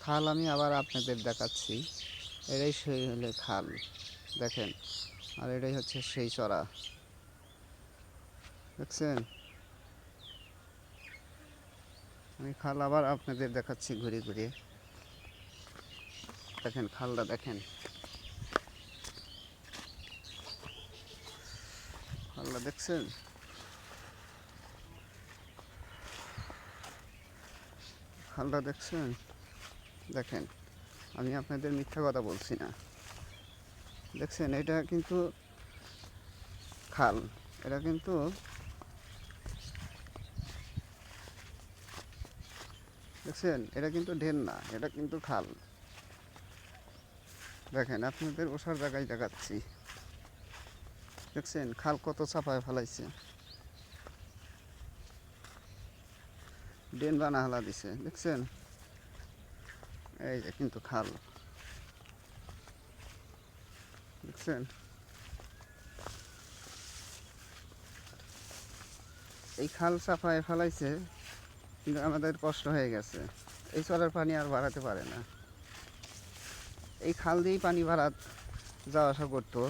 খাল আমি আবার আপনাদের দেখাচ্ছি। এটাই সেই হলে খাল, দেখেন। আর এটাই হচ্ছে সেই চড়া, দেখছেন। আমি খাল আবার আপনাদের দেখাচ্ছি ঘুরে ঘুরে। দেখেন খালটা, দেখেন খালটা, দেখছেন। খালটা দেখছেন, দেখেন। আমি আপনাদের মিথ্যা কথা বলছি না, দেখছেন। এটা কিন্তু খাল, এটা কিন্তু, দেখছেন, এটা কিন্তু ঢের না, এটা কিন্তু খাল। দেখেন আপনাদের ওষার জায়গায় দেখাচ্ছি, দেখছেন খাল কত চাপায় ফেলাইছে, ড্রেন বানা হালা দিছে, দেখছেন। এই যে কিন্তু খাল, দেখছেন। এই খাল চাপায় ফেলাইছে, কিন্তু আমাদের কষ্ট হয়ে গেছে। এই চরের পানি আর বাড়াতে পারে না। এই খাল দিয়েই পানি যাওয়া আসা করতো,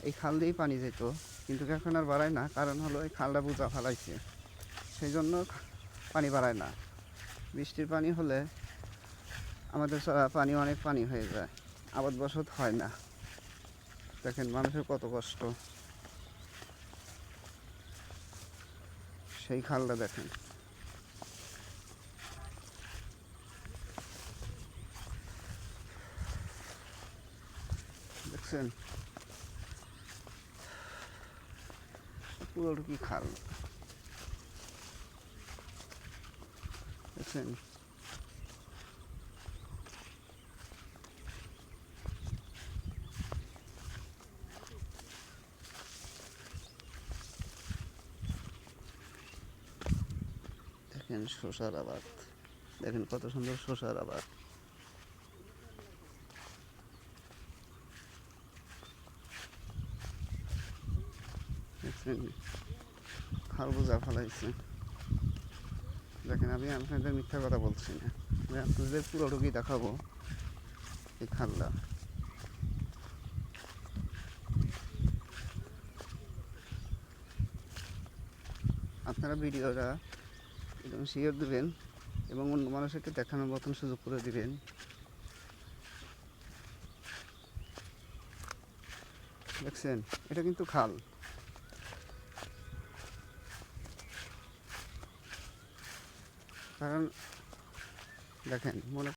এই খাল দিয়েই পানি যেত, কিন্তু এখন আর বাড়ায় না। কারণ হলো এই খালটা বুঝা ফেলাইছে, সেই জন্য পানি বাড়ায় না। বৃষ্টির পানি হলে আমাদের পানি অনেক পানি হয়ে যায়, আবাদ বসত হয় না। দেখেন মানুষের কত কষ্ট, সেই খালটা দেখেন, দেখছেন। পুরোটুকি খাল, দেখছেন। দেখেন শসার আবাদ, দেখেন কত সুন্দর শসার আবাদ, দেখছেন। খাল বোঝা ফেলাইছে, দেখেন। আমি আপনাদের মিথ্যা কথা বলছি না, আমি আপনাদের পুরোটুকুই দেখাবো এই খালটা। আপনারা ভিডিওটা এবং শেয়ার দেবেন এবং অন্য মানুষকে দেখানোর মতন সুযোগ করে দিবেন, দেখছেন। এটা কিন্তু খাল, কারণ দেখেন মনে